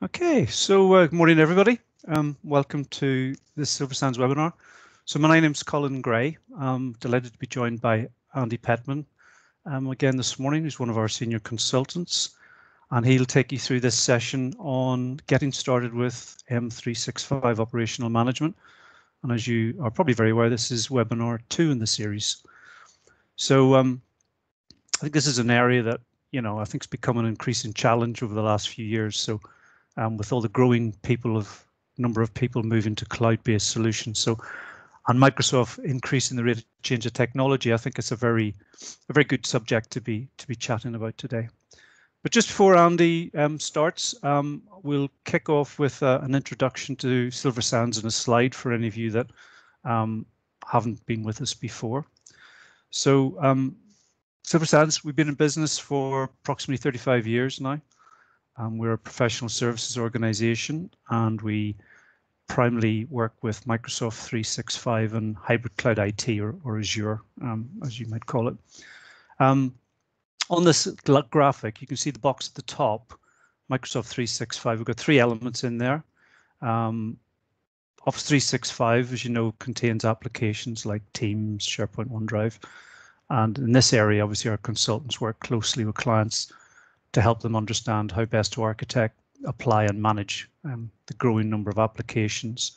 Okay, so good morning, everybody. Welcome to this Silver Sands webinar. So my name's Colin Gray. I'm delighted to be joined by Andy Petman again this morning. He's one of our senior consultants, and he'll take you through this session on getting started with M365 operational management. And as you are probably very aware, this is webinar 2 in the series. So I think this is an area that, I think has become an increasing challenge over the last few years. So with all the growing number of people moving to cloud-based solutions. So, and Microsoft increasing the rate of change of technology, I think it's a very good subject to be chatting about today. But just before Andy starts, we'll kick off with an introduction to Silver Sands and a slide for any of you that haven't been with us before. So Silver Sands, we've been in business for approximately 35 years now. We're a professional services organization, and we primarily work with Microsoft 365 and hybrid cloud IT, or Azure, as you might call it. On this graphic, you can see the box at the top, Microsoft 365. We've got 3 elements in there. Office 365, as you know, contains applications like Teams, SharePoint, OneDrive. And in this area, obviously, our consultants work closely with clients to help them understand how best to architect, apply and manage the growing number of applications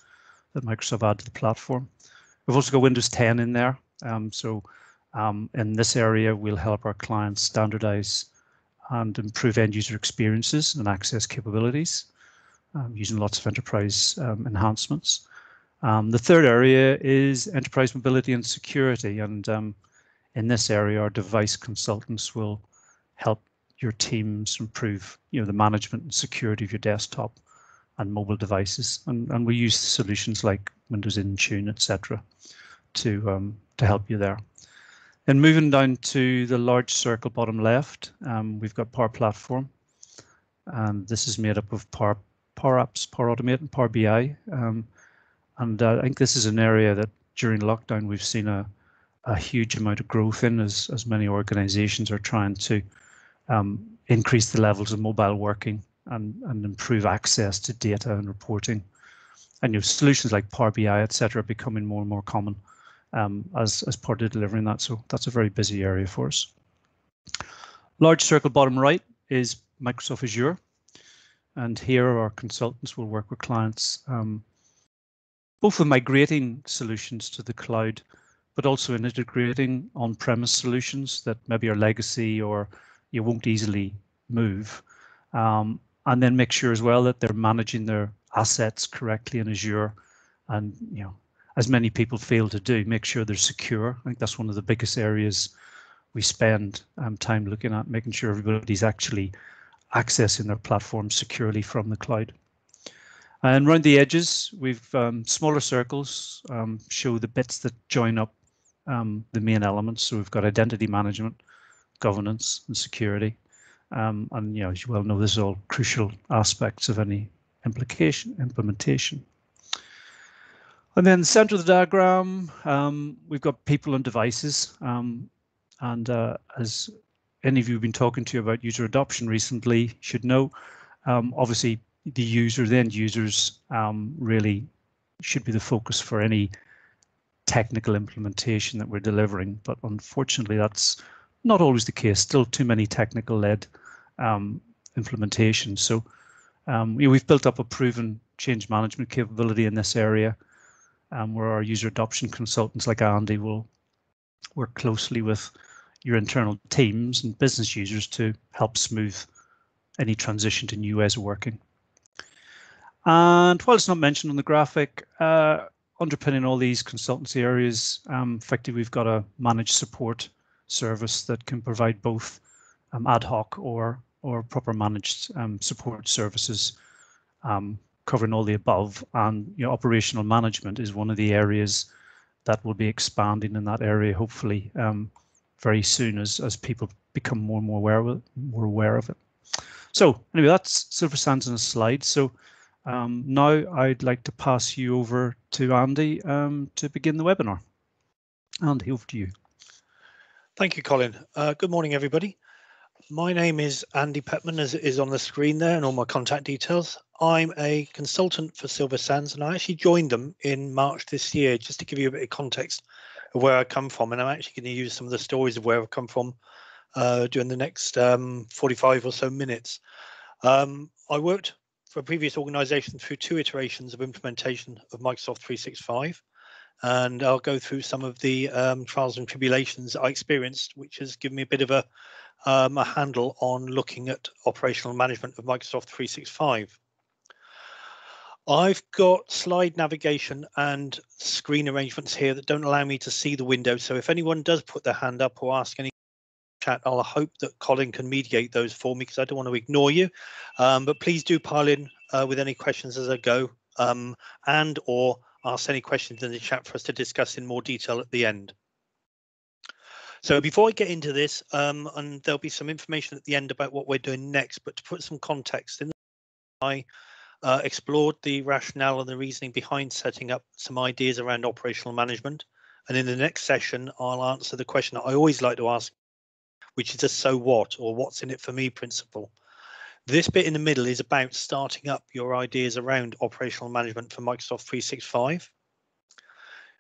that Microsoft add to the platform. We've also got Windows 10 in there. In this area, we'll help our clients standardize and improve end user experiences and access capabilities using lots of enterprise enhancements. The third area is enterprise mobility and security. And in this area, our device consultants will help your teams improve, the management and security of your desktop and mobile devices, and we use solutions like Windows Intune, etc., to help you there. And moving down to the large circle bottom left, we've got Power Platform, and this is made up of Power Apps, Power Automate, and Power BI. And I think this is an area that during lockdown we've seen a huge amount of growth in, as many organizations are trying to increase the levels of mobile working and improve access to data and reporting. And solutions like Power BI, etc., are becoming more and more common as part of delivering that. So that's a very busy area for us. Large circle bottom right is Microsoft Azure. And here our consultants will work with clients, both with migrating solutions to the cloud, but also in integrating on-premise solutions that maybe are legacy or you won't easily move, and then make sure as well that they're managing their assets correctly in Azure, and as many people fail to do, make sure they're secure. I think that's one of the biggest areas we spend time looking at, making sure everybody's actually accessing their platform securely from the cloud. And around the edges, we've smaller circles show the bits that join up the main elements. So we've got identity management, governance and security, and as you well know, this is all crucial aspects of any implementation. And then the center of the diagram, we've got people and devices, and as any of you have been talking to about user adoption recently should know, obviously the end users really should be the focus for any technical implementation that we're delivering, but unfortunately that's not always the case. Still too many technical-led implementations. So we've built up a proven change management capability in this area, where our user adoption consultants like Andy will work closely with your internal teams and business users to help smooth any transition to new ways of working. And while it's not mentioned on the graphic, underpinning all these consultancy areas, effectively we've got a managed support service that can provide both ad hoc or proper managed support services, covering all the above. And operational management is one of the areas that will be expanding in that area, hopefully very soon as people become more and more aware of it. So anyway, that's Silver Sands in a slide. So now I'd like to pass you over to Andy to begin the webinar. Andy, over to you. Thank you, Colin. Good morning, everybody. My name is Andy Petman, as it is on the screen there, and all my contact details. I'm a consultant for Silver Sands, and I actually joined them in March this year, just to give you a bit of context of where I come from. And I'm actually going to use some of the stories of where I've come from during the next 45 or so minutes. I worked for a previous organization through 2 iterations of implementation of Microsoft 365. And I'll go through some of the trials and tribulations I experienced, which has given me a bit of a handle on looking at operational management of Microsoft 365. I've got slide navigation and screen arrangements here that don't allow me to see the window. So if anyone does put their hand up or ask any chat, I'll hope that Colin can mediate those for me, because I don't want to ignore you. But please do pile in with any questions as I go, and or ask any questions in the chat for us to discuss in more detail at the end. So before I get into this, and there'll be some information at the end about what we're doing next, but to put some context in, I explored the rationale and the reasoning behind setting up some ideas around operational management. And in the next session, I'll answer the question that I always like to ask, which is a so what, or what's in it for me principle. This bit in the middle is about starting up your ideas around operational management for Microsoft 365.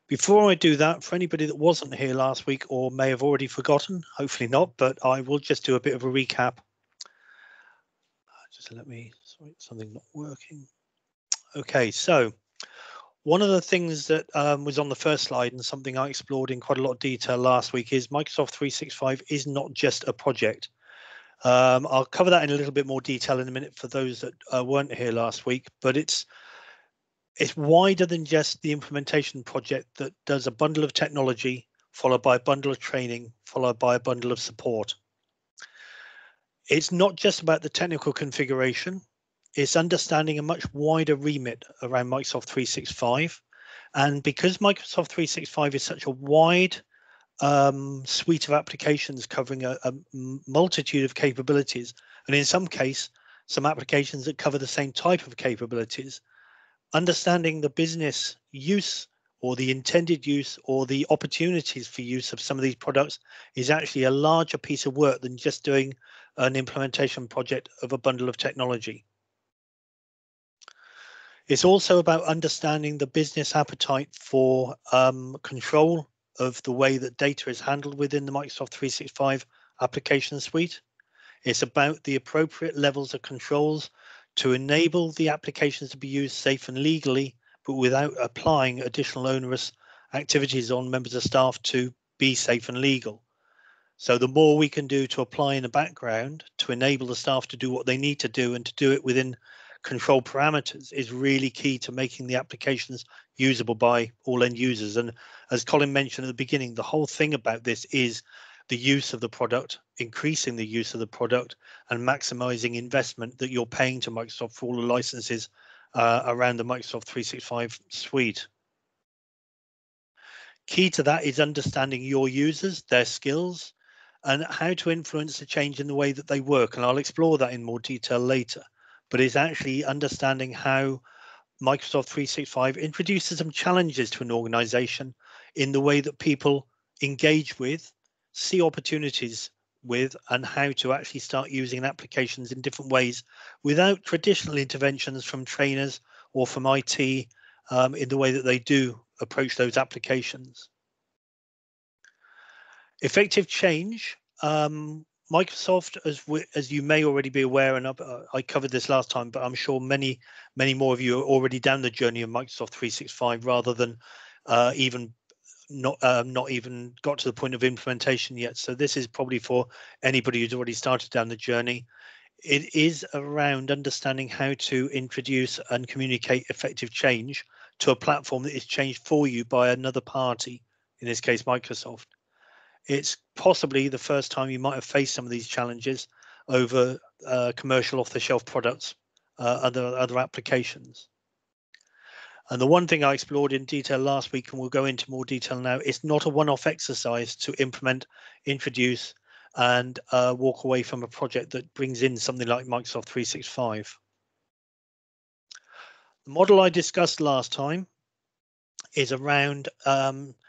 Before I do that, for anybody that wasn't here last week or may have already forgotten, hopefully not, but I will just do a bit of a recap. Just let me, sorry, something not working. Okay, so one of the things that was on the first slide and something I explored in quite a lot of detail last week is Microsoft 365 is not just a project. I'll cover that in a little bit more detail in a minute for those that weren't here last week, but it's wider than just the implementation project that does a bundle of technology, followed by a bundle of training, followed by a bundle of support. It's not just about the technical configuration, it's understanding a much wider remit around Microsoft 365. And because Microsoft 365 is such a wide suite of applications covering a multitude of capabilities, and in some case, some applications that cover the same type of capabilities, understanding the business use or the intended use or the opportunities for use of some of these products is actually a larger piece of work than just doing an implementation project of a bundle of technology. It's also about understanding the business appetite for control of the way that data is handled within the Microsoft 365 application suite. It's about the appropriate levels of controls to enable the applications to be used safe and legally, but without applying additional onerous activities on members of staff to be safe and legal. So the more we can do to apply in the background to enable the staff to do what they need to do and to do it within control parameters is really key to making the applications usable by all end users. And as Colin mentioned at the beginning, the whole thing about this is the use of the product, increasing the use of the product, and maximizing investment that you're paying to Microsoft for all the licenses around the Microsoft 365 suite. Key to that is understanding your users, their skills, and how to influence the change in the way that they work. And I'll explore that in more detail later. But it's actually understanding how Microsoft 365 introduces some challenges to an organization in the way that people engage with, see opportunities with, and how to actually start using applications in different ways without traditional interventions from trainers or from IT in the way that they do approach those applications. Effective change. Microsoft, as you may already be aware, and I covered this last time, but I'm sure many more of you are already down the journey of Microsoft 365 rather than even not even got to the point of implementation yet. So this is probably for anybody who's already started down the journey. It is around understanding how to introduce and communicate effective change to a platform that is changed for you by another party, in this case, Microsoft. It's possibly the first time you might have faced some of these challenges over commercial off-the-shelf products, other applications. And the one thing I explored in detail last week, and we'll go into more detail now, it's not a one-off exercise to implement, introduce, and walk away from a project that brings in something like Microsoft 365. The model I discussed last time is around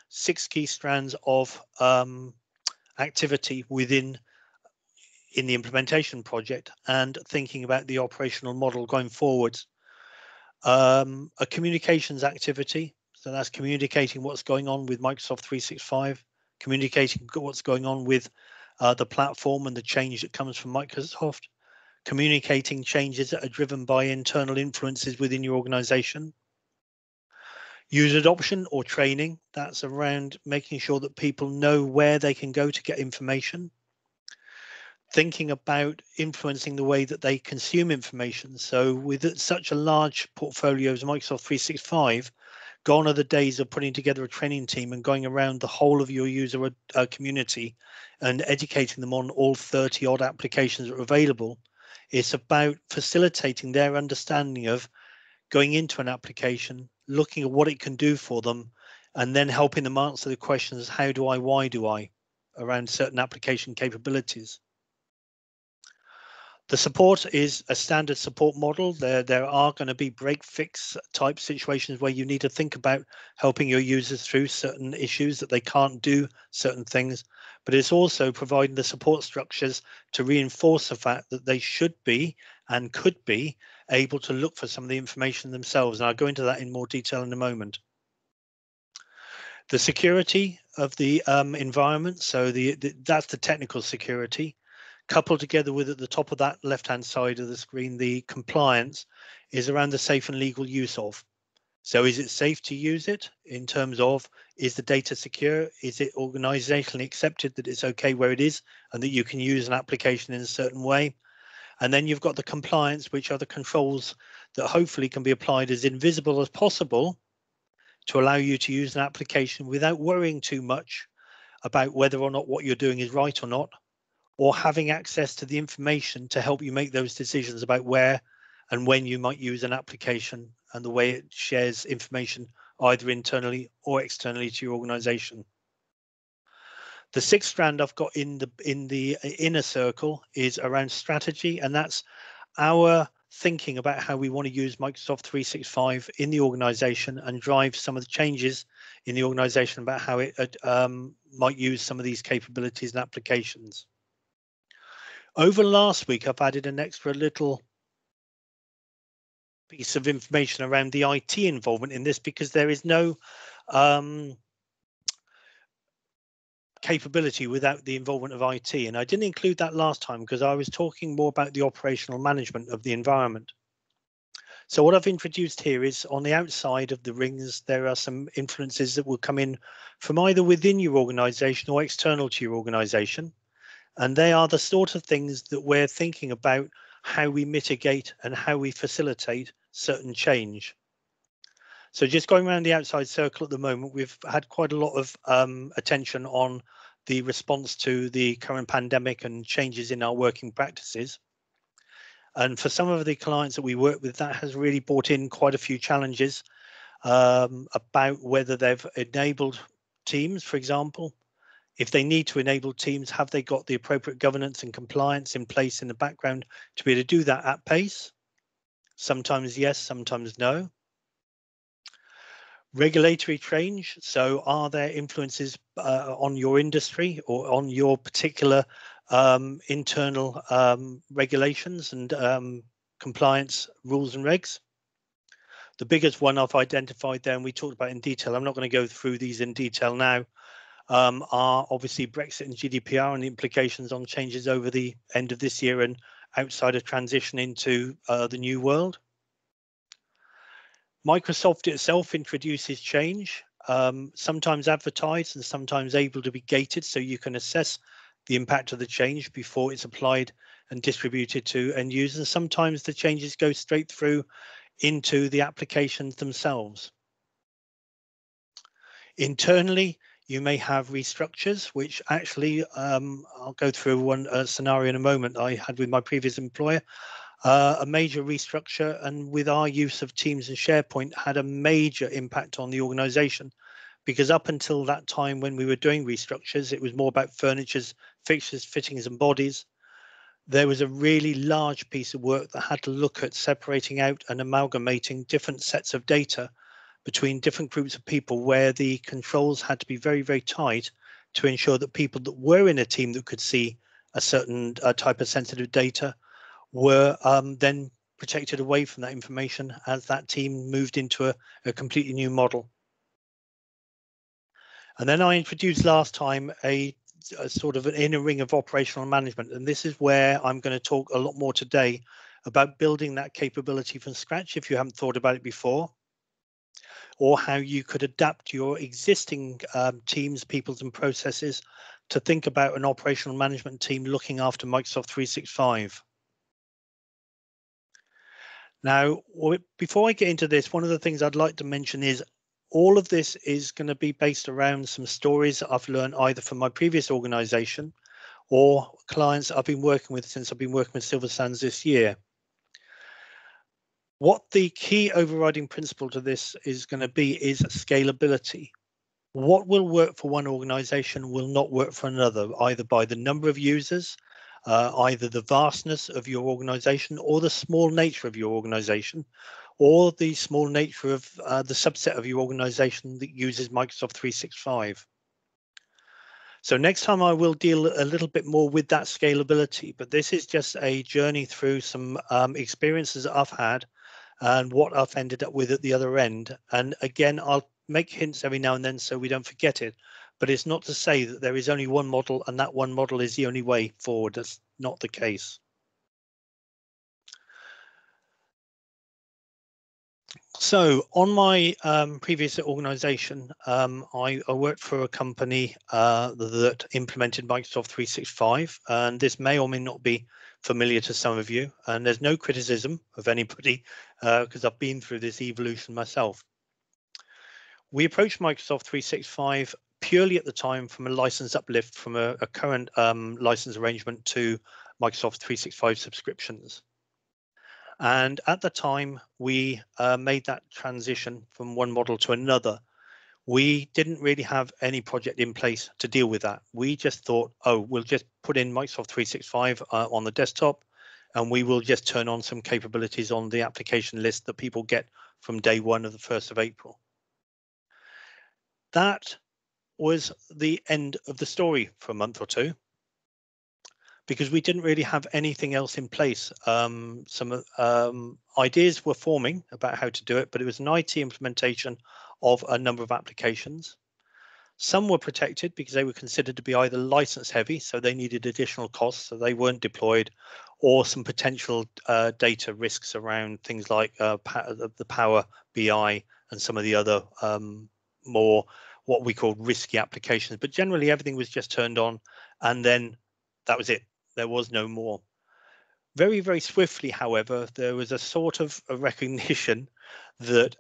6 key strands of activity within in the implementation project and thinking about the operational model going forward. A communications activity, so that's communicating what's going on with Microsoft 365, communicating what's going on with the platform and the change that comes from Microsoft, communicating changes that are driven by internal influences within your organization. User adoption or training, that's around making sure that people know where they can go to get information. Thinking about influencing the way that they consume information. So with such a large portfolio as Microsoft 365, gone are the days of putting together a training team and going around the whole of your user community and educating them on all 30 odd applications that are available. It's about facilitating their understanding of going into an application, looking at what it can do for them, and then helping them answer the questions, how do I, why do I, around certain application capabilities. The support is a standard support model. There are going to be break fix type situations where you need to think about helping your users through certain issues that they can't do certain things, but it's also providing the support structures to reinforce the fact that they should be and could be able to look for some of the information themselves. And I'll go into that in more detail in a moment. The security of the environment, so that's the technical security. Coupled together with at the top of that left-hand side of the screen, the compliance is around the safe and legal use of. So is it safe to use it in terms of, is the data secure? Is it organizationally accepted that it's okay where it is and that you can use an application in a certain way? And then you've got the compliance, which are the controls that hopefully can be applied as invisible as possible to allow you to use an application without worrying too much about whether or not what you're doing is right or not, or having access to the information to help you make those decisions about where and when you might use an application and the way it shares information either internally or externally to your organization. The sixth strand I've got in the inner circle is around strategy, and that's our thinking about how we want to use Microsoft 365 in the organization and drive some of the changes in the organization about how it might use some of these capabilities and applications. Over last week, I've added an extra little piece of information around the IT involvement in this, because there is no capability without the involvement of IT. And I didn't include that last time because I was talking more about the operational management of the environment. So what I've introduced here is on the outside of the rings, there are some influences that will come in from either within your organization or external to your organization. And they are the sort of things that we're thinking about how we mitigate and how we facilitate certain change. So just going around the outside circle at the moment, we've had quite a lot of attention on the response to the current pandemic and changes in our working practices. And for some of the clients that we work with, that has really brought in quite a few challenges about whether they've enabled teams, for example. If they need to enable teams, have they got the appropriate governance and compliance in place in the background to be able to do that at pace? Sometimes yes, sometimes no. Regulatory change. So are there influences on your industry or on your particular internal regulations and compliance rules and regs? The biggest one I've identified there, and we talked about in detail, I'm not going to go through these in detail now, are obviously Brexit and GDPR and the implications on changes over the end of this year and outside of transition into the new world. Microsoft itself introduces change, sometimes advertised and sometimes able to be gated, so you can assess the impact of the change before it's applied and distributed to end users. Sometimes the changes go straight through into the applications themselves. Internally, you may have restructures, which actually I'll go through one scenario in a moment I had with my previous employer. A major restructure, and with our use of Teams and SharePoint, had a major impact on the organization, because up until that time when we were doing restructures, it was more about furnitures, fixtures, fittings and bodies. There was a really large piece of work that had to look at separating out and amalgamating different sets of data between different groups of people, where the controls had to be very, very tight to ensure that people that were in a team that could see a certain type of sensitive data were then protected away from that information as that team moved into a completely new model. And then I introduced last time a sort of an inner ring of operational management. And this is where I'm going to talk a lot more today about building that capability from scratch if you haven't thought about it before, or how you could adapt your existing teams, peoples and processes to think about an operational management team looking after Microsoft 365. Now, before I get into this, one of the things I'd like to mention is all of this is going to be based around some stories that I've learned either from my previous organization or clients I've been working with since I've been working with Silver Sands this year. What the key overriding principle to this is going to be is scalability. What will work for one organization will not work for another, either by the number of users, either the vastness of your organization or the small nature of your organization, or the small nature of the subset of your organization that uses Microsoft 365. So next time I will deal a little bit more with that scalability, but this is just a journey through some experiences that I've had and what I've ended up with at the other end. And again, I'll make hints every now and then so we don't forget it, but it's not to say that there is only one model and that one model is the only way forward. That's not the case. So on my previous organization, I worked for a company that implemented Microsoft 365, and this may or may not be familiar to some of you, and there's no criticism of anybody because I've been through this evolution myself. We approached Microsoft 365 purely at the time from a license uplift from a current license arrangement to Microsoft 365 subscriptions. And at the time we made that transition from one model to another, we didn't really have any project in place to deal with that. We just thought, oh, we'll just put in Microsoft 365 on the desktop, and we will just turn on some capabilities on the application list that people get from day one of the 1st of April. That was the end of the story for a month or two, because we didn't really have anything else in place. Some ideas were forming about how to do it, but it was an IT implementation of a number of applications. Some were protected because they were considered to be either license heavy, so they needed additional costs, so they weren't deployed, or some potential data risks around things like the Power BI and some of the other more what we call risky applications. But generally everything was just turned on, and then that was it. There was no more. Very, very swiftly, however, there was a sort of a recognition that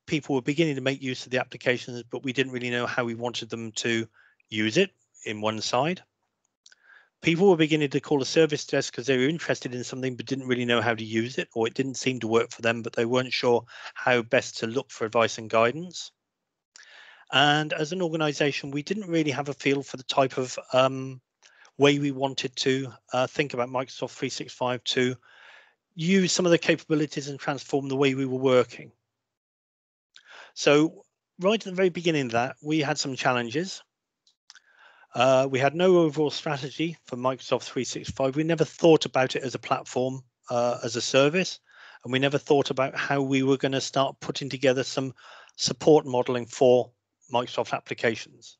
people were beginning to make use of the applications, but we didn't really know how we wanted them to use it in one side. People were beginning to call a service desk because they were interested in something but didn't really know how to use it, or it didn't seem to work for them, but they weren't sure how best to look for advice and guidance. And as an organization, we didn't really have a feel for the type of way we wanted to think about Microsoft 365 to use some of the capabilities and transform the way we were working. So right at the very beginning of that, we had some challenges. We had no overall strategy for Microsoft 365. We never thought about it as a platform, as a service, and we never thought about how we were going to start putting together some support modeling for Microsoft applications.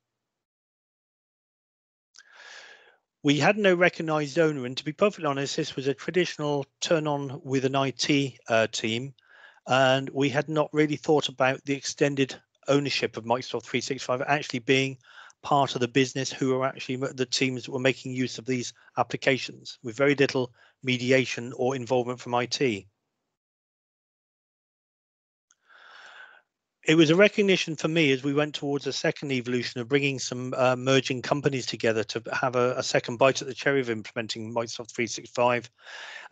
We had no recognized owner, and to be perfectly honest, this was a traditional turn on with an IT team, and we had not really thought about the extended ownership of Microsoft 365 actually being part of the business who are actually the teams that were making use of these applications with very little mediation or involvement from IT. It was a recognition for me as we went towards a second evolution of bringing some merging companies together to have a second bite at the cherry of implementing Microsoft 365.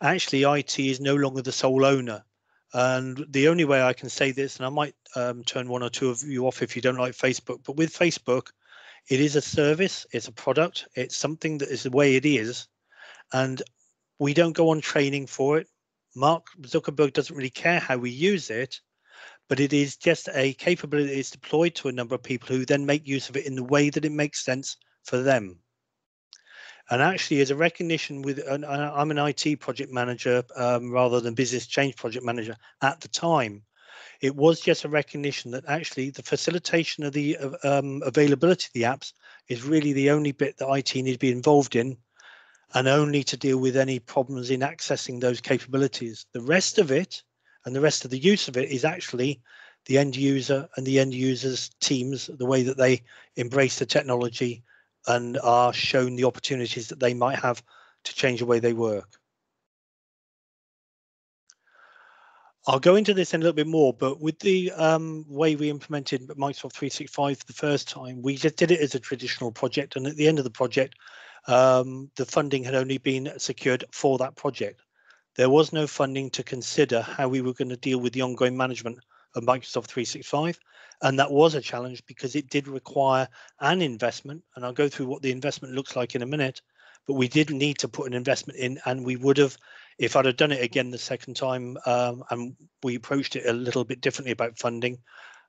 Actually, IT is no longer the sole owner. And the only way I can say this, and I might turn one or two of you off if you don't like Facebook, but with Facebook, it is a service, it's a product, it's something that is the way it is. And we don't go on training for it. Mark Zuckerberg doesn't really care how we use it, but it is just a capability that is deployed to a number of people who then make use of it in the way that it makes sense for them. And actually, as a recognition I'm an IT project manager rather than business change project manager at the time. It was just a recognition that actually the facilitation of the availability of the apps is really the only bit that IT need to be involved in, and only to deal with any problems in accessing those capabilities. The rest of it and the rest of the use of it is actually the end user and the end user's teams, the way that they embrace the technology and are shown the opportunities that they might have to change the way they work. I'll go into this in a little bit more, but with the way we implemented Microsoft 365 for the first time, we just did it as a traditional project. And at the end of the project, the funding had only been secured for that project. There was no funding to consider how we were going to deal with the ongoing management of Microsoft 365. And that was a challenge because it did require an investment. And I'll go through what the investment looks like in a minute. But we did need to put an investment in, and we would have, if I'd have done it again the second time, and we approached it a little bit differently about funding,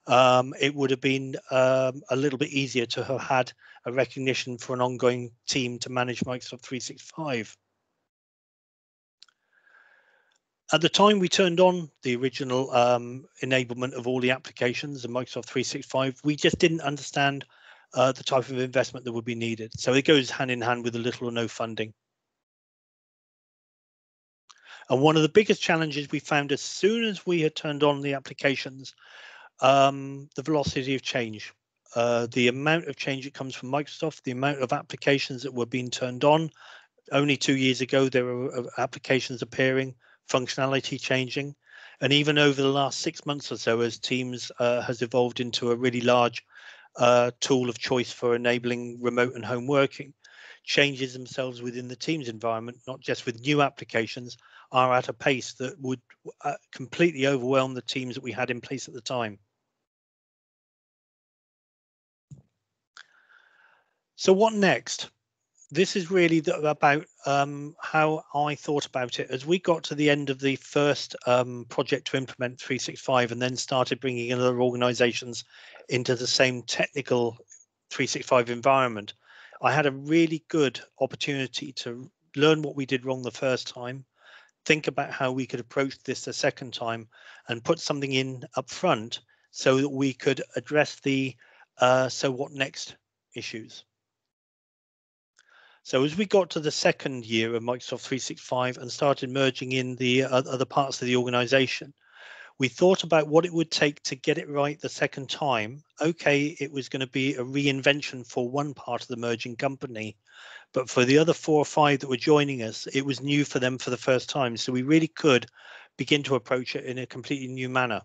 it would have been a little bit easier to have had a recognition for an ongoing team to manage Microsoft 365. At the time we turned on the original enablement of all the applications in Microsoft 365, we just didn't understand the type of investment that would be needed. So it goes hand in hand with a little or no funding. And one of the biggest challenges we found as soon as we had turned on the applications, the velocity of change, the amount of change that comes from Microsoft, the amount of applications that were being turned on. Only 2 years ago, there were applications appearing, functionality changing. And even over the last 6 months or so, as Teams has evolved into a really large tool of choice for enabling remote and home working, changes themselves within the Teams environment, not just with new applications, are at a pace that would completely overwhelm the teams that we had in place at the time. So what next? This is really about how I thought about it as we got to the end of the first project to implement 365 and then started bringing in other organizations into the same technical 365 environment. I had a really good opportunity to learn what we did wrong the first time, think about how we could approach this the second time, and put something in up front so that we could address the so what next issues. So as we got to the second year of Microsoft 365 and started merging in the other parts of the organization, we thought about what it would take to get it right the second time. Okay, it was going to be a reinvention for one part of the merging company, but for the other 4 or 5 that were joining us, it was new for them for the first time. So we really could begin to approach it in a completely new manner.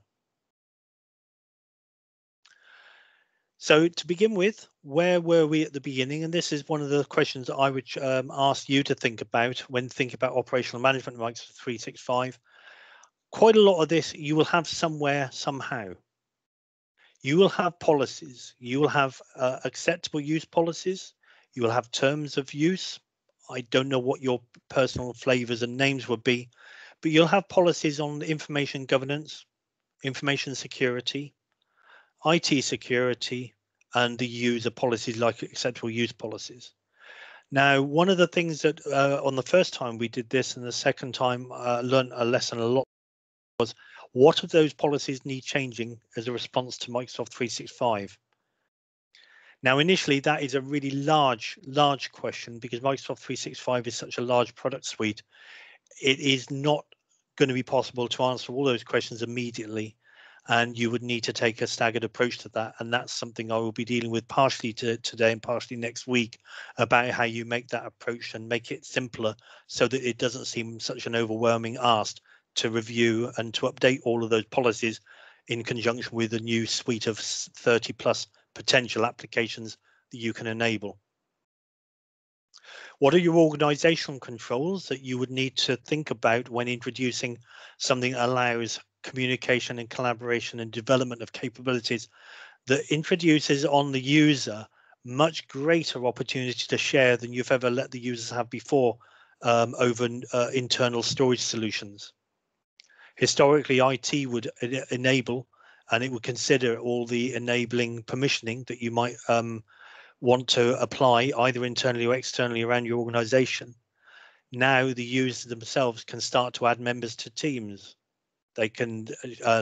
So to begin with, where were we at the beginning? And this is one of the questions that I would ask you to think about when thinking about operational management of Microsoft 365. Quite a lot of this you will have somewhere, somehow. You will have policies. You will have acceptable use policies. You will have terms of use. I don't know what your personal flavors and names would be, but you'll have policies on information governance, information security, IT security, and the user policies like acceptable use policies. Now, one of the things that on the first time we did this and the second time learned a lesson a lot was what of those policies need changing as a response to Microsoft 365. Now, initially, that is a really large question because Microsoft 365 is such a large product suite. It is not going to be possible to answer all those questions immediately, and you would need to take a staggered approach to that. And that's something I will be dealing with partially today and partially next week about how you make that approach and make it simpler so that it doesn't seem such an overwhelming ask to review and to update all of those policies in conjunction with a new suite of 30 plus potential applications that you can enable. What are your organizational controls that you would need to think about when introducing something that allows communication and collaboration and development of capabilities that introduces on the user much greater opportunity to share than you've ever let the users have before over internal storage solutions? Historically, IT would enable and it would consider all the enabling permissioning that you might want to apply either internally or externally around your organization, now the users themselves can start to add members to teams. They can,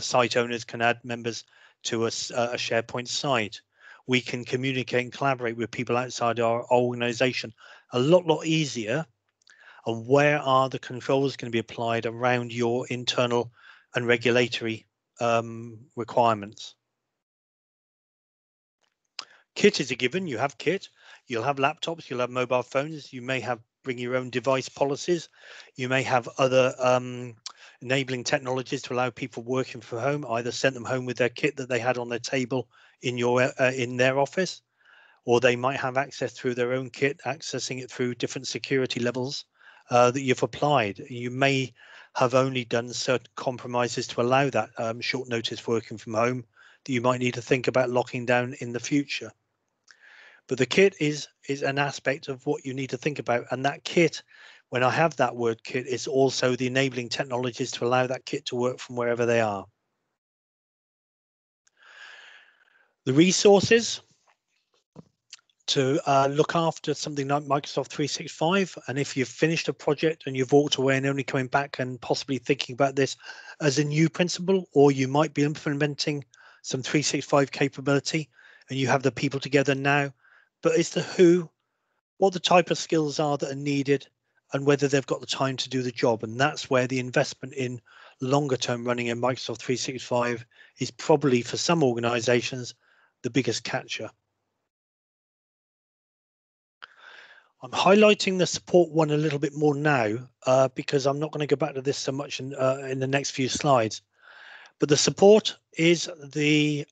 site owners can add members to a SharePoint site. We can communicate and collaborate with people outside our organization a lot easier. And where are the controls going to be applied around your internal and regulatory requirements? Kit is a given. You have kit. You'll have laptops. You'll have mobile phones. You may have bring your own device policies. You may have other enabling technologies to allow people working from home, either sent them home with their kit that they had on their table in their office, or they might have access through their own kit, accessing it through different security levels that you've applied. You may have only done certain compromises to allow that short notice working from home that you might need to think about locking down in the future. But the kit is an aspect of what you need to think about. And that kit, when I have that word kit, is also the enabling technologies to allow that kit to work from wherever they are. The resources to look after something like Microsoft 365. And if you've finished a project and you've walked away and only coming back and possibly thinking about this as a new principle, or you might be implementing some 365 capability and you have the people together now, but it's the who, what the type of skills are that are needed, and whether they've got the time to do the job. And that's where the investment in longer term running in Microsoft 365 is probably, for some organizations, the biggest catcher. I'm highlighting the support one a little bit more now because I'm not going to go back to this so much in the next few slides. But the support is the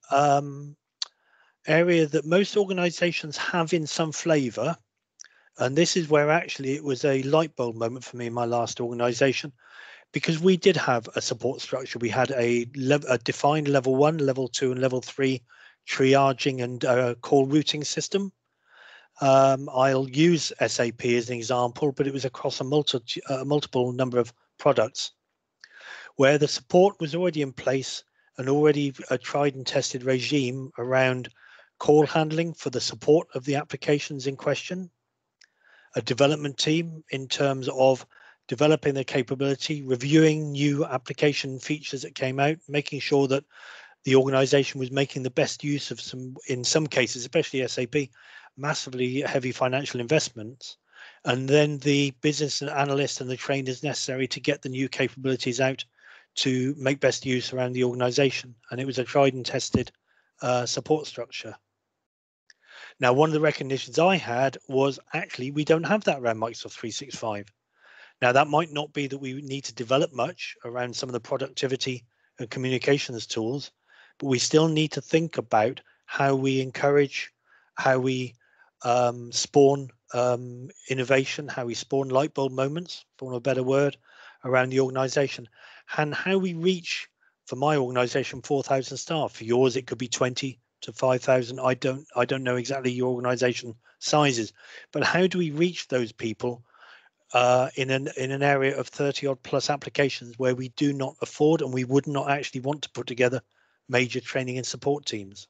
area that most organizations have in some flavor. And this is where actually it was a light bulb moment for me in my last organization, because we did have a support structure. We had a defined level 1, level 2 and level 3 triaging and call routing system. I'll use SAP as an example, but it was across a multiple number of products where the support was already in place and already a tried and tested regime around call handling for the support of the applications in question, a development team in terms of developing the capability, reviewing new application features that came out, making sure that the organization was making the best use of in some cases, especially SAP, massively heavy financial investments, and then the business analysts and the trainers necessary to get the new capabilities out to make best use around the organization. And it was a tried and tested support structure. Now, one of the recognitions I had was actually we don't have that around Microsoft 365. Now, that might not be that we need to develop much around some of the productivity and communications tools, but we still need to think about how we encourage, how we spawn innovation, how we spawn light bulb moments, for a better word, around the organization, and how we reach, for my organization, 4,000 staff. For yours, it could be 20 to 5,000. I don't know exactly your organization sizes, but how do we reach those people in an area of 30 odd plus applications where we do not afford and we would not actually want to put together major training and support teams?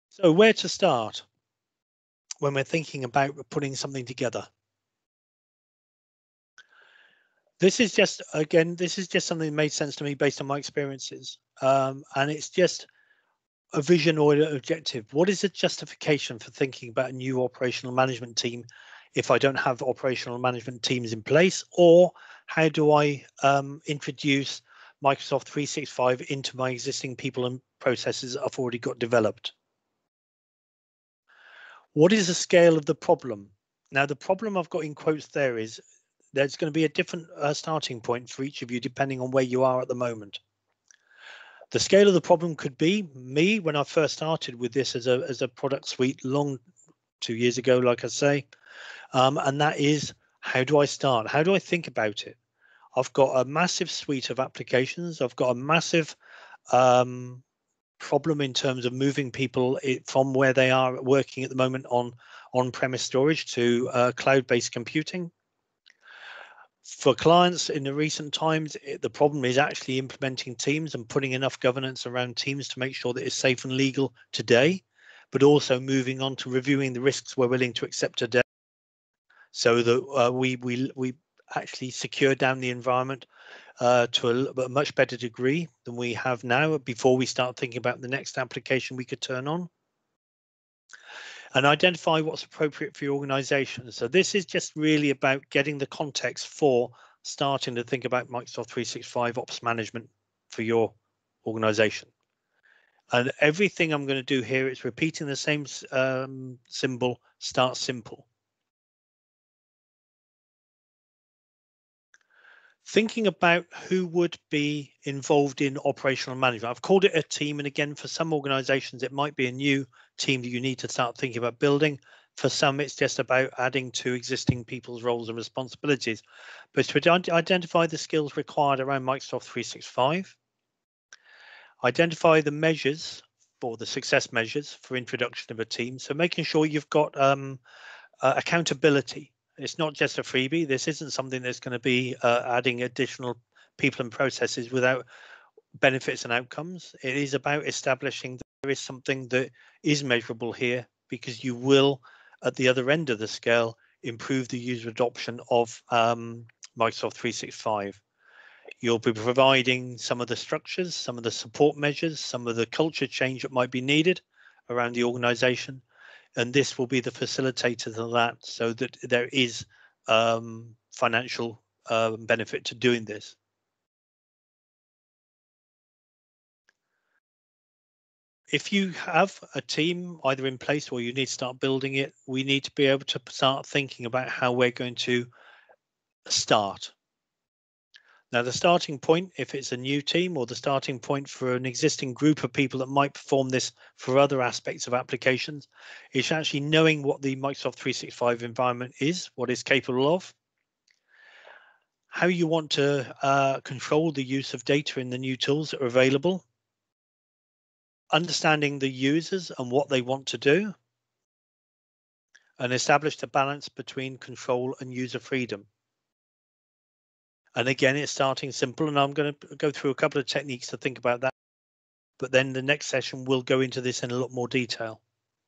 So where to start when we're thinking about putting something together? This is just, again, this is just something that made sense to me based on my experiences. And it's just a vision or an objective. What is the justification for thinking about a new operational management team if I don't have operational management teams in place? Or how do I introduce Microsoft 365 into my existing people and processes that I've already got developed? What is the scale of the problem? Now, the problem I've got in quotes there is there's going to be a different starting point for each of you depending on where you are at the moment. The scale of the problem could be me when I first started with this as a product suite 2 years ago, like I say, and that is, how do I start? How do I think about it? I've got a massive suite of applications. I've got a massive problem in terms of moving people from where they are working at the moment on-premise storage to cloud-based computing. For clients in the recent times, the problem is actually implementing Teams and putting enough governance around Teams to make sure that it's safe and legal today, but also moving on to reviewing the risks we're willing to accept today, so that we actually secure down the environment to a much better degree than we have now before we start thinking about the next application we could turn on. And identify what's appropriate for your organization. So this is just really about getting the context for starting to think about Microsoft 365 ops management for your organization. And everything I'm going to do here is repeating the same symbol, start simple. Thinking about who would be involved in operational management. I've called it a team, and again, for some organizations, it might be a new team that you need to start thinking about building. For some, it's just about adding to existing people's roles and responsibilities. But to identify the skills required around Microsoft 365, identify the measures or the success measures for introduction of a team. So making sure you've got accountability. It's not just a freebie. This isn't something that's going to be adding additional people and processes without benefits and outcomes. It is about establishing that there is something that is measurable here, because you will, at the other end of the scale, improve the user adoption of Microsoft 365. You'll be providing some of the structures, some of the support measures, some of the culture change that might be needed around the organization. And this will be the facilitators of that, so that there is financial benefit to doing this. If you have a team either in place or you need to start building it, we need to be able to start thinking about how we're going to start. Now, the starting point, if it's a new team, or the starting point for an existing group of people that might perform this for other aspects of applications, is actually knowing what the Microsoft 365 environment is, what it's capable of, how you want to control the use of data in the new tools that are available, understanding the users and what they want to do, and establish the balance between control and user freedom. And again, it's starting simple, and I'm going to go through a couple of techniques to think about that. But then the next session will go into this in a lot more detail.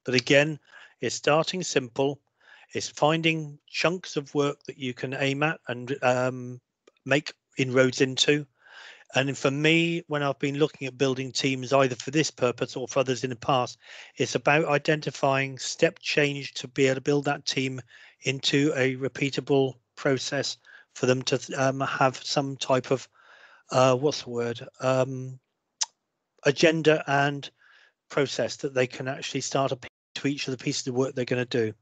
But again, it's starting simple. It's finding chunks of work that you can aim at and make inroads into. And for me, when I've been looking at building teams, either for this purpose or for others in the past, it's about identifying step change to be able to build that team into a repeatable process for them to have some type of agenda and process that they can actually start to each of the pieces of work they're going to do.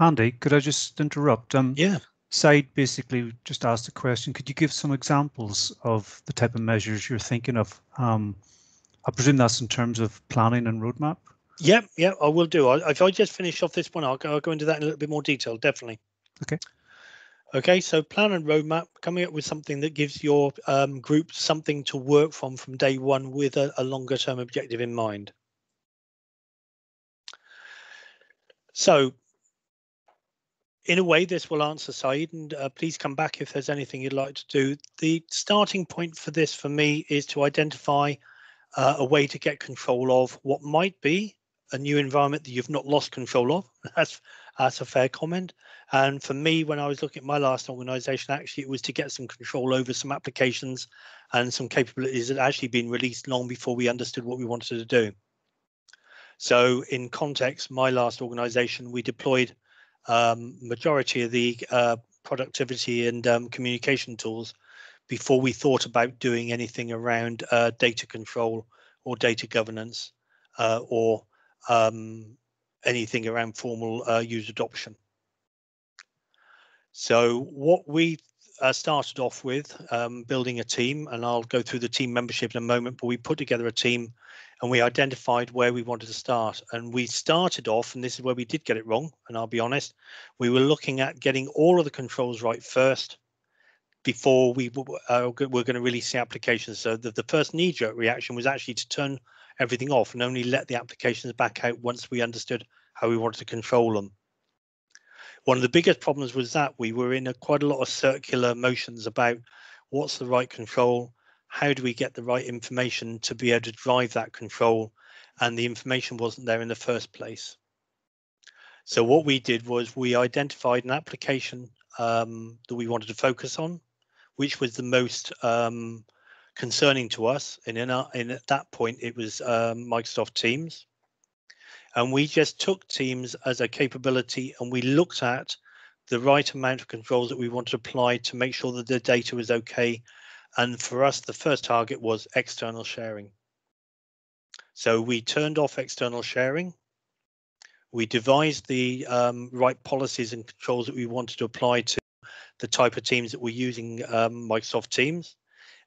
Andy, could I just interrupt? Yeah. Said basically just asked a question. Could you give some examples of the type of measures you're thinking of? I presume that's in terms of planning and roadmap. Yeah, I will do. If I just finish off this one, I'll go into that in a little bit more detail, definitely. Okay, so plan and roadmap, coming up with something that gives your group something to work from day one with a longer term objective in mind. So in a way, this will answer Said, and please come back if there's anything you'd like to do. The starting point for this for me is to identify a way to get control of what might be a new environment that you've not lost control of. That's a fair comment. And for me, when I was looking at my last organization, actually, it was to get some control over some applications and some capabilities that had actually been released long before we understood what we wanted to do. So in context, my last organization, we deployed majority of the productivity and communication tools before we thought about doing anything around data control or data governance or anything around formal user adoption. So what we started off with, building a team, and I'll go through the team membership in a moment, but we put together a team and we identified where we wanted to start. And we started off, and this is where we did get it wrong, and I'll be honest, we were looking at getting all of the controls right first before we were going to release the applications. So the first knee-jerk reaction was actually to turn everything off and only let the applications back out once we understood how we wanted to control them. One of the biggest problems was that we were in quite a lot of circular motions about what's the right control, how do we get the right information to be able to drive that control, and the information wasn't there in the first place. So what we did was we identified an application that we wanted to focus on, which was the most concerning to us. And at that point, it was Microsoft Teams. And we just took Teams as a capability and we looked at the right amount of controls that we wanted to apply to make sure that the data was okay. And for us, the first target was external sharing. So we turned off external sharing. We devised the right policies and controls that we wanted to apply to the type of teams that we're using Microsoft Teams.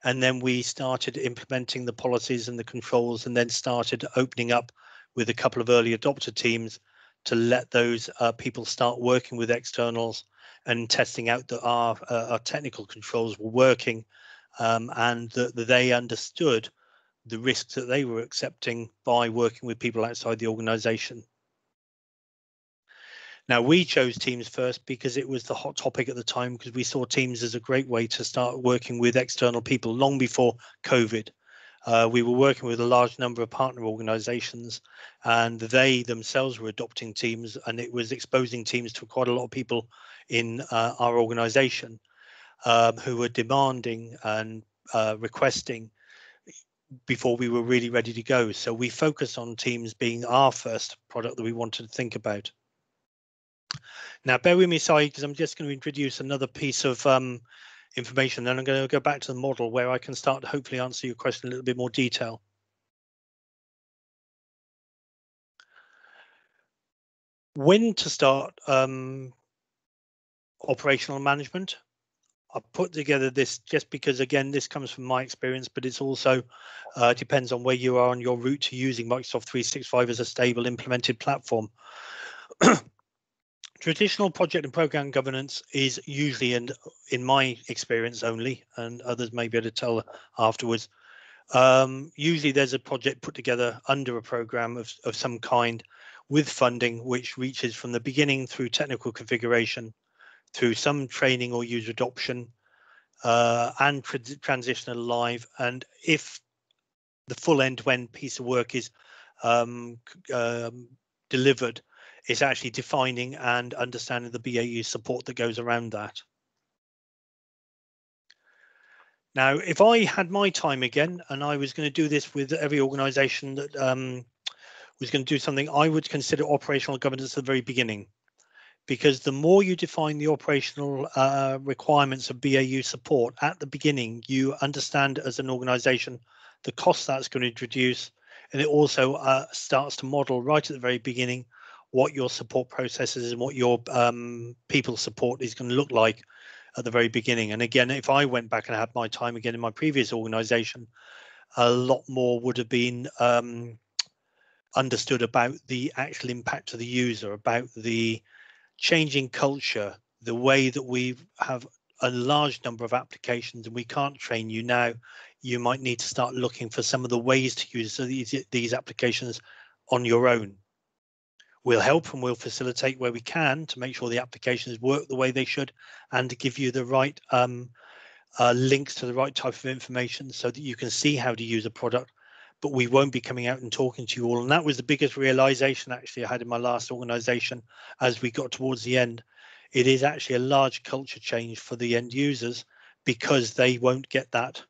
And then we started implementing the policies and the controls and then started opening up with a couple of early adopter teams to let those people start working with externals and testing out that our technical controls were working and that they understood the risks that they were accepting by working with people outside the organization. Now, we chose Teams first because it was the hot topic at the time, because we saw Teams as a great way to start working with external people long before COVID. We were working with a large number of partner organizations and they themselves were adopting Teams, and it was exposing Teams to quite a lot of people in our organization who were demanding and requesting before we were really ready to go. So we focused on Teams being our first product that we wanted to think about. Now, bear with me, sorry, because I'm just going to introduce another piece of information. Then I'm going to go back to the model where I can start to hopefully answer your question in a little bit more detail. When to start operational management? I put together this just because, again, this comes from my experience, but it's also depends on where you are on your route to using Microsoft 365 as a stable implemented platform. Traditional project and program governance is usually, and in my experience only, and others may be able to tell afterwards, usually there's a project put together under a program of some kind with funding, which reaches from the beginning through technical configuration, through some training or user adoption, and transitional live. And if the full end-to-end piece of work is delivered, it's actually defining and understanding the BAU support that goes around that. Now, if I had my time again and I was going to do this with every organization that was going to do something, I would consider operational governance at the very beginning, because the more you define the operational requirements of BAU support at the beginning, you understand as an organization the cost that's going to introduce, and it also starts to model right at the very beginning what your support processes and what your people support is going to look like at the very beginning. And again, if I went back and had my time again in my previous organization, a lot more would have been understood about the actual impact to the user, about the changing culture, the way that we have a large number of applications and we can't train you now. You might need to start looking for some of the ways to use these applications on your own. We'll help and we'll facilitate where we can to make sure the applications work the way they should and to give you the right links to the right type of information so that you can see how to use a product, but we won't be coming out and talking to you all. And that was the biggest realization actually I had in my last organization as we got towards the end. It is actually a large culture change for the end users because they won't get that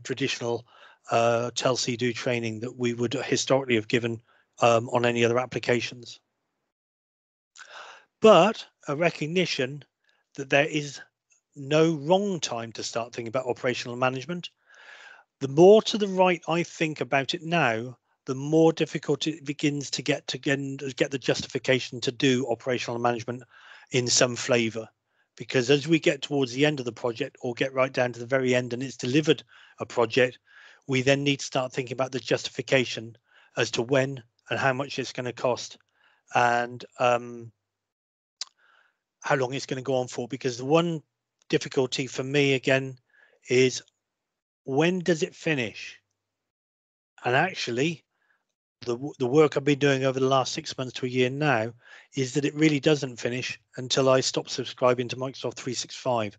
traditional tell, see, do training that we would historically have given on any other applications. But a recognition that there is no wrong time to start thinking about operational management. The more to the right I think about it now, the more difficult it begins to get the justification to do operational management in some flavor. Because as we get towards the end of the project or get right down to the very end and it's delivered a project, we then need to start thinking about the justification as to when and how much it's going to cost and how long it's going to go on for. Because the one difficulty for me again is, when does it finish? And actually the work I've been doing over the last 6 months to a year now is that it really doesn't finish until I stop subscribing to Microsoft 365.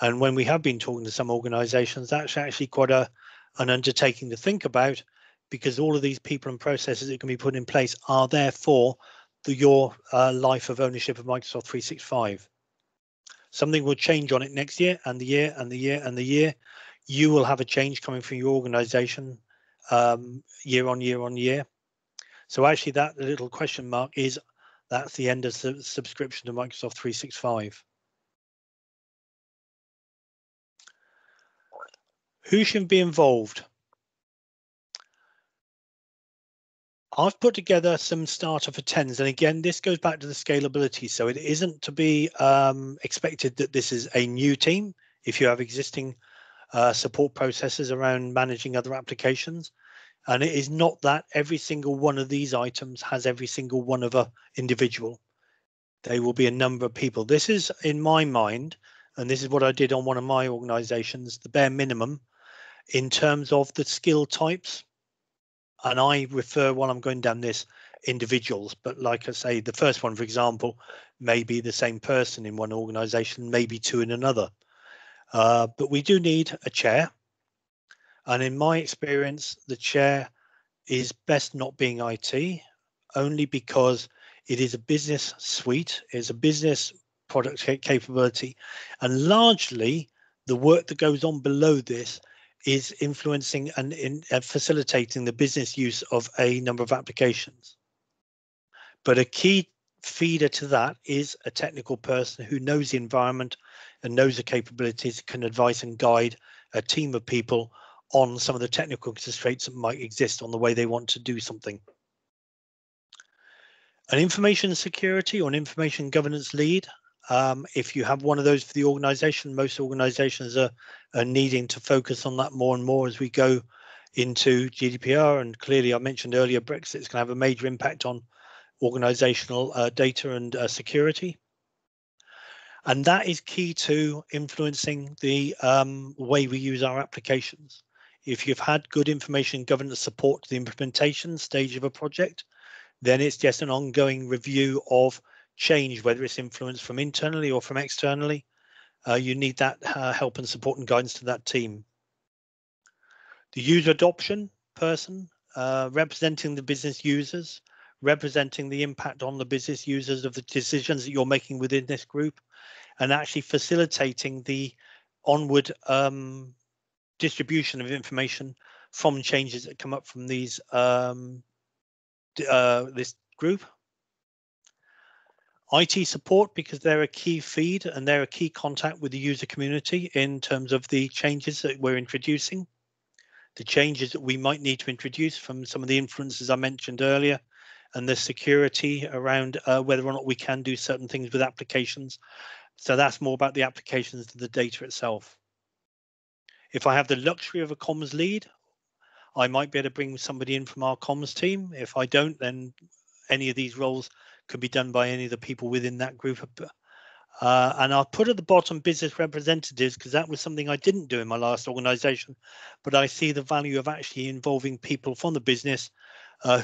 And when we have been talking to some organizations, that's actually quite an undertaking to think about, because all of these people and processes that can be put in place are there for your life of ownership of Microsoft 365. Something will change on it next year, and the year and the year and the year. You will have a change coming from your organization year on year on year. So actually that little question mark that's the end of the subscription to Microsoft 365. Who should be involved? I've put together some starter for 10s, and again, this goes back to the scalability. So it isn't to be expected that this is a new team. If you have existing support processes around managing other applications, and it is not that every single one of these items has every single one of a individual. They will be a number of people. This is, in my mind, and this is what I did on one of my organizations, the bare minimum in terms of the skill types. And I refer, while I'm going down this, individuals, but like I say, the first one, for example, may be the same person in one organization, maybe two in another. But we do need a chair. And in my experience, the chair is best not being IT, only because it is a business suite, it's a business product capability, and largely the work that goes on below this is influencing and facilitating the business use of a number of applications. But a key feeder to that is a technical person who knows the environment and knows the capabilities, can advise and guide a team of people on some of the technical constraints that might exist on the way they want to do something. An information security or an information governance lead. If you have one of those for the organization, most organizations are needing to focus on that more and more as we go into GDPR. And clearly, I mentioned earlier, Brexit is going to have a major impact on organizational data and security. And that is key to influencing the way we use our applications. If you've had good information governance support to the implementation stage of a project, then it's just an ongoing review of change, whether it's influenced from internally or from externally. You need that help and support and guidance to that team. The user adoption person, representing the business users, representing the impact on the business users of the decisions that you're making within this group, and actually facilitating the onward distribution of information from changes that come up from these this group. IT support, because they're a key feed and they're a key contact with the user community in terms of the changes that we're introducing, the changes that we might need to introduce from some of the influences I mentioned earlier, and the security around whether or not we can do certain things with applications. So that's more about the applications than the data itself. If I have the luxury of a comms lead, I might be able to bring somebody in from our comms team. If I don't, then any of these roles could be done by any of the people within that group. And I'll put at the bottom business representatives, because that was something I didn't do in my last organization, but I see the value of actually involving people from the business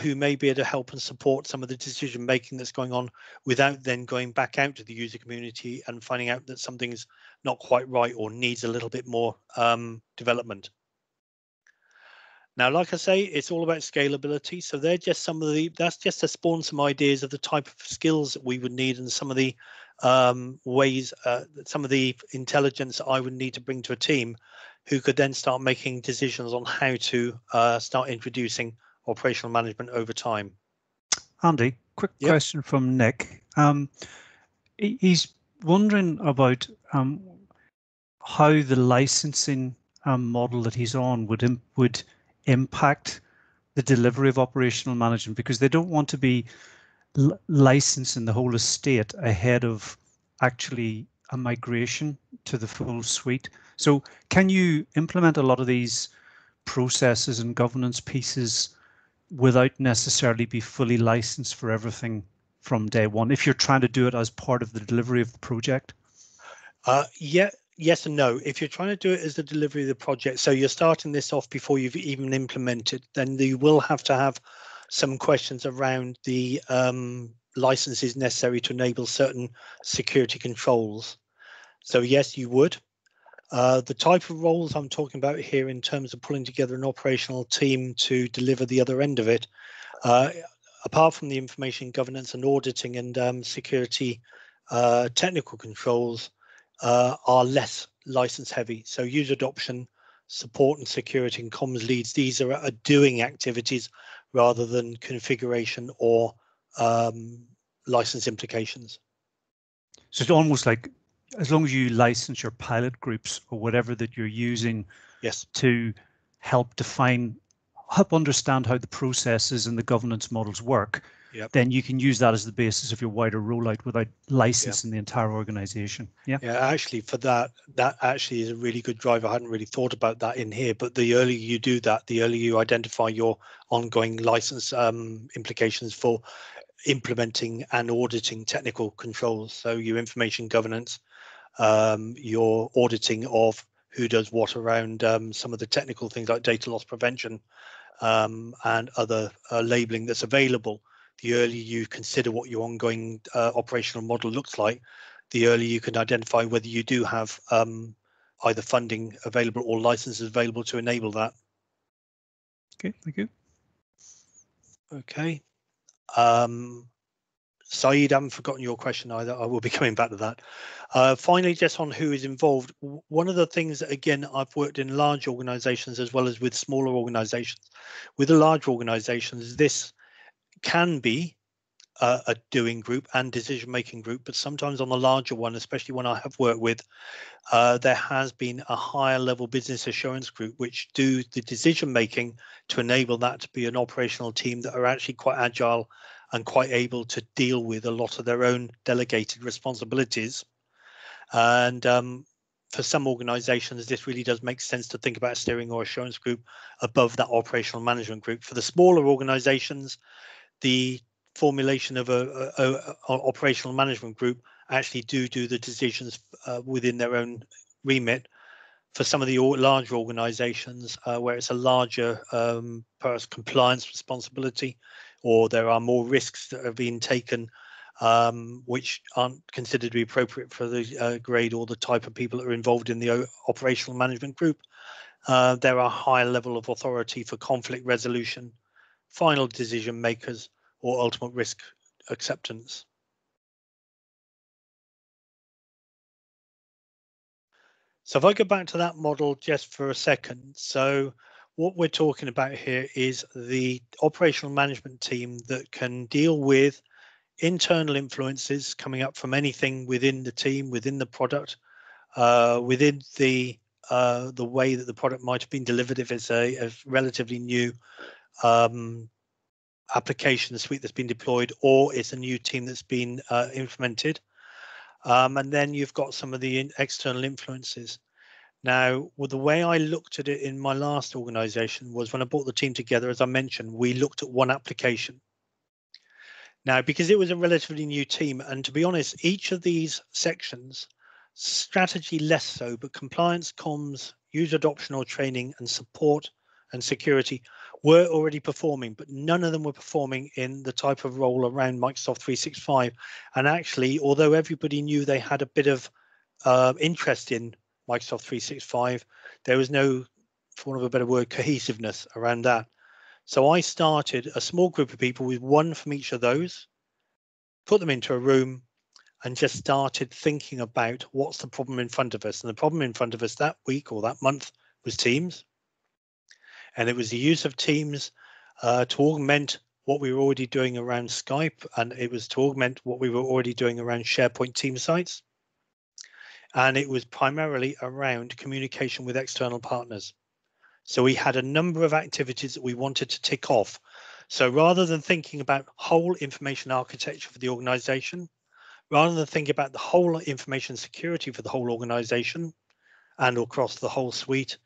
who may be able to help and support some of the decision making that's going on without then going back out to the user community and finding out that something's not quite right or needs a little bit more development. Now, like I say, it's all about scalability. So they're just some of that's just to spawn some ideas of the type of skills that we would need and some of the ways, some of the intelligence I would need to bring to a team who could then start making decisions on how to start introducing operational management over time. Andy, quick question from Nick. He's wondering about how the licensing model that he's on would impact the delivery of operational management, because they don't want to be licensing the whole estate ahead of actually a migration to the full suite. So can you implement a lot of these processes and governance pieces without necessarily be fully licensed for everything from day one, if you're trying to do it as part of the delivery of the project? Yes and no. If you're trying to do it as the delivery of the project, so you're starting this off before you've even implemented, then you will have to have some questions around the licenses necessary to enable certain security controls. So yes, you would. The type of roles I'm talking about here in terms of pulling together an operational team to deliver the other end of it, apart from the information governance and auditing and security technical controls, are less license heavy. So user adoption, support and security and comms leads, these are doing activities rather than configuration or license implications. So it's almost like, as long as you license your pilot groups or whatever that you're using, yes, to help understand how the processes and the governance models work, yep, then you can use that as the basis of your wider rollout without licensing the entire organization. Yeah. Yeah, actually, for that actually is a really good driver. I hadn't really thought about that in here, but the earlier you do that, the earlier you identify your ongoing license implications for implementing and auditing technical controls. So your information governance, your auditing of who does what around some of the technical things like data loss prevention and other labeling that's available. The earlier you consider what your ongoing operational model looks like, the earlier you can identify whether you do have either funding available or licenses available to enable that. Okay, thank you. Okay. Saeed, I haven't forgotten your question either. I will be coming back to that. Finally, just on who is involved, one of the things that, again, I've worked in large organizations as well as with smaller organizations. With the large organizations, this can be a doing group and decision-making group, but sometimes on the larger one, especially one I have worked with, there has been a higher level business assurance group which do the decision-making to enable that to be an operational team that are actually quite agile and quite able to deal with a lot of their own delegated responsibilities. And for some organizations, this really does make sense to think about a steering or assurance group above that operational management group. For the smaller organizations, the formulation of a operational management group actually do the decisions within their own remit. For some of the larger organizations where it's a larger compliance responsibility, or there are more risks that are being taken which aren't considered to be appropriate for the grade or the type of people that are involved in the operational management group, there are higher level of authority for conflict resolution, final decision makers, or ultimate risk acceptance. So if I go back to that model just for a second, so what we're talking about here is the operational management team that can deal with internal influences coming up from anything within the team, within the product, within the way that the product might have been delivered if it's a relatively new application suite that's been deployed, or it's a new team that's been implemented. And then you've got some of the external influences. Now, well, the way I looked at it in my last organization was when I brought the team together, as I mentioned, we looked at one application. Now, because it was a relatively new team, and to be honest, each of these sections, strategy less so, but compliance, comms, user adoption or training, and support and security were already performing, but none of them were performing in the type of role around Microsoft 365. And actually, although everybody knew they had a bit of interest in Microsoft 365, there was no, for want of a better word, cohesiveness around that. So I started a small group of people with one from each of those, put them into a room, and just started thinking about what's the problem in front of us. And the problem in front of us that week or that month was Teams. And it was the use of Teams to augment what we were already doing around Skype, and it was to augment what we were already doing around SharePoint team sites. And it was primarily around communication with external partners. So we had a number of activities that we wanted to tick off. So rather than thinking about whole information architecture for the organization, rather than thinking about the whole information security for the whole organization and across the whole suite,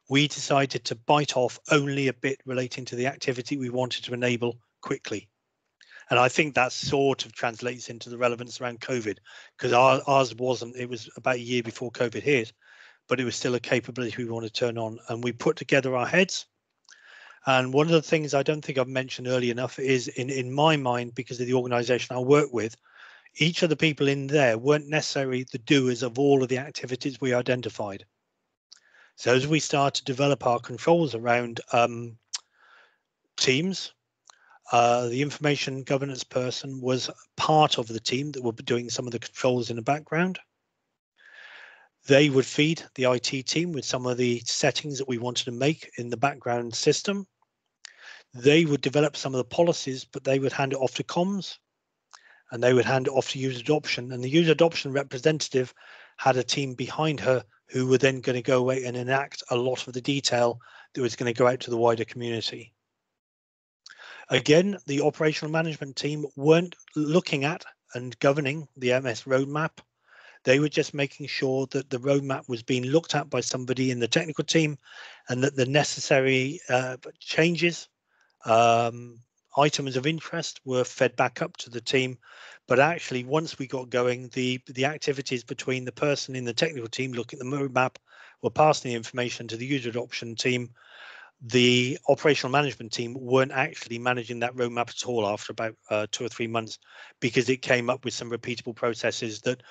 we decided to bite off only a bit relating to the activity we wanted to enable quickly. And I think that sort of translates into the relevance around COVID, because ours wasn't, it was about a year before COVID hit, but it was still a capability we want to turn on. And we put together our heads And one of the things I don't think I've mentioned early enough is in my mind, because of the organization I work with, each of the people in there weren't necessarily the doers of all of the activities we identified. So as we start to develop our controls around teams, the information governance person was part of the team that would be doing some of the controls in the background. They would feed the IT team with some of the settings that we wanted to make in the background system. They would develop some of the policies, but they would hand it off to comms, and they would hand it off to user adoption. And the user adoption representative had a team behind her who were then going to go away and enact a lot of the detail that was going to go out to the wider community. Again, the operational management team weren't looking at and governing the MS roadmap. They were just making sure that the roadmap was being looked at by somebody in the technical team, and that the necessary changes, items of interest were fed back up to the team. But actually, once we got going, the activities between the person in the technical team looking at the roadmap were passing the information to the user adoption team. The operational management team weren't actually managing that roadmap at all after about 2 or 3 months, because it came up with some repeatable processes that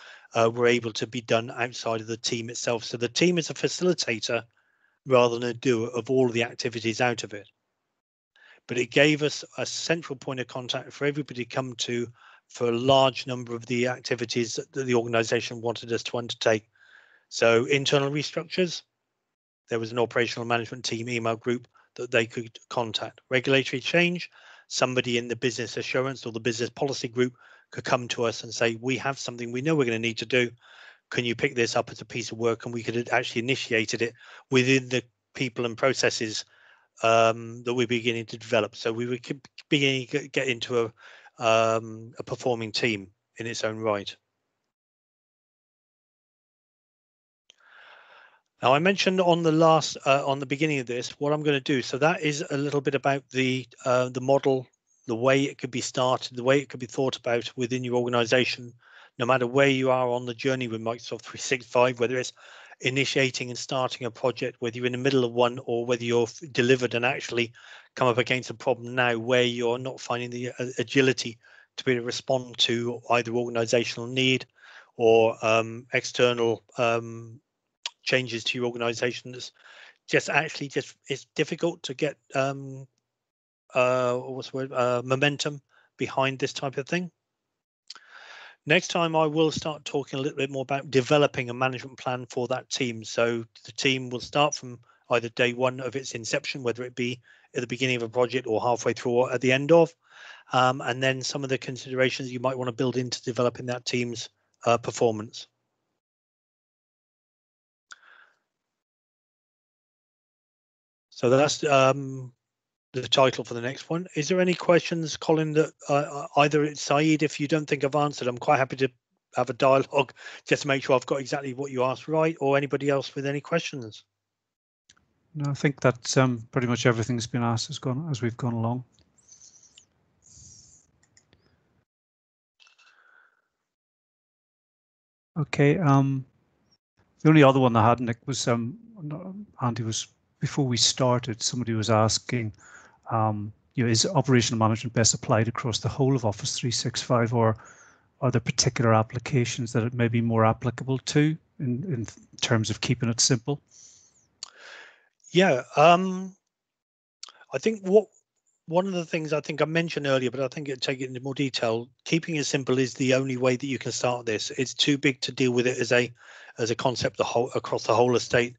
were able to be done outside of the team itself. So the team is a facilitator rather than a doer of all of the activities out of it. But it gave us a central point of contact for everybody to come to for a large number of the activities that the organization wanted us to undertake. So internal restructures, there was an operational management team email group that they could contact. Regulatory change, somebody in the business assurance or the business policy group could come to us and say, we have something we know we're going to need to do. Can you pick this up as a piece of work? And we could have actually initiated it within the people and processes that we're beginning to develop. So we were beginning to get into a performing team in its own right. Now, I mentioned on the beginning of this what I'm going to do. So that is a little bit about the model, the way it could be started, the way it could be thought about within your organization, no matter where you are on the journey with Microsoft 365, whether it's initiating and starting a project, whether you're in the middle of one, or whether you're delivered and actually come up against a problem now where you're not finding the agility to be able to respond to either organizational need or external changes to your organization. That's just it's difficult to get momentum behind this type of thing. Next time I will start talking a little bit more about developing a management plan for that team. So the team will start from either day one of its inception, whether it be at the beginning of a project or halfway through or at the end of, and then some of the considerations you might want to build into developing that team's performance. So that's the title for the next one. Is there any questions, Colin, that either Saeed, if you don't think I've answered, I'm quite happy to have a dialogue just to make sure I've got exactly what you asked right, or anybody else with any questions? No, I think that's pretty much everything's been asked as we've gone along. Okay. The only other one I had, Nick, was Andy, was before we started, somebody was asking, is operational management best applied across the whole of Office 365, or are there particular applications that it may be more applicable to in terms of keeping it simple? Yeah, I think one of the things I think I mentioned earlier, but I think it'd take it into more detail, keeping it simple is the only way that you can start this. It's too big to deal with it as a concept across the whole estate.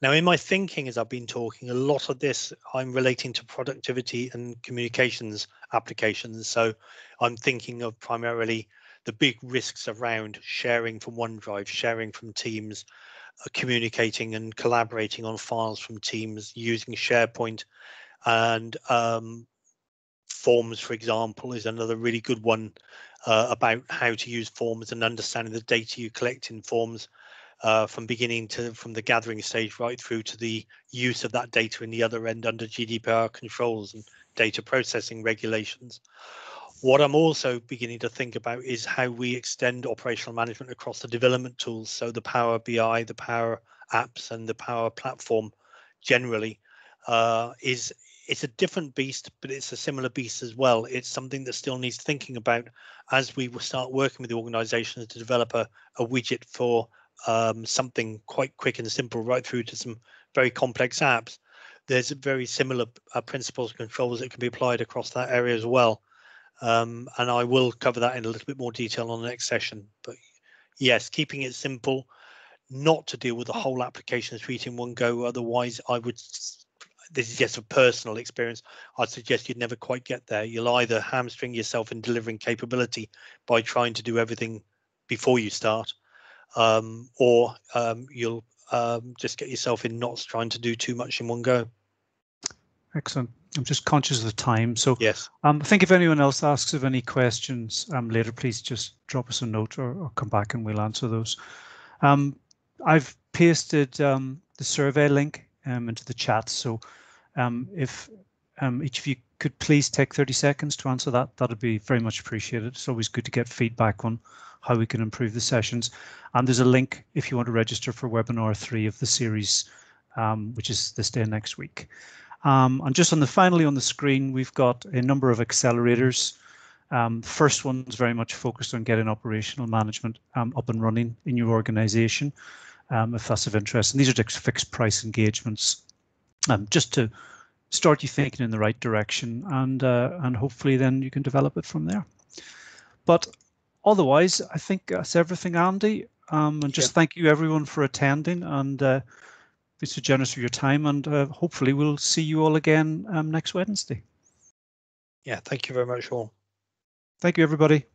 Now, in my thinking, as I've been talking, a lot of this I'm relating to productivity and communications applications. So I'm thinking of primarily the big risks around sharing from OneDrive, sharing from Teams, communicating and collaborating on files from Teams, using SharePoint, and forms, for example, is another really good one about how to use forms and understanding the data you collect in forms from the gathering stage right through to the use of that data in the other end under GDPR controls and data processing regulations. What I'm also beginning to think about is how we extend operational management across the development tools. So the Power BI, the Power Apps, and the Power Platform generally is it's a different beast, but it's a similar beast as well. It's something that still needs thinking about as we will start working with the organizations to develop a widget for something quite quick and simple, right through to some very complex apps. There's very similar principles and controls that can be applied across that area as well. And I will cover that in a little bit more detail on the next session. But yes, keeping it simple, not to deal with the whole application suite in one go. Otherwise, I would, this is just a personal experience, I'd suggest you'd never quite get there. You'll either hamstring yourself in delivering capability by trying to do everything before you start, or you'll just get yourself in knots trying to do too much in one go. Excellent. I'm just conscious of the time. So yes, I think if anyone else asks of any questions later, please just drop us a note or come back and we'll answer those. I've pasted the survey link into the chat. So if each of you could please take 30 seconds to answer that, that'd be very much appreciated. It's always good to get feedback on how we can improve the sessions. And there's a link if you want to register for webinar 3 of the series, which is this day next week. And just finally on the screen, we've got a number of accelerators. The first one's very much focused on getting operational management up and running in your organization, if that's of interest. And these are just fixed price engagements, just to start you thinking in the right direction, and hopefully then you can develop it from there. But otherwise, I think that's everything, Andy. And just thank you everyone for attending, and be so generous with your time, and hopefully we'll see you all again next Wednesday. Yeah, thank you very much, all. Thank you, everybody.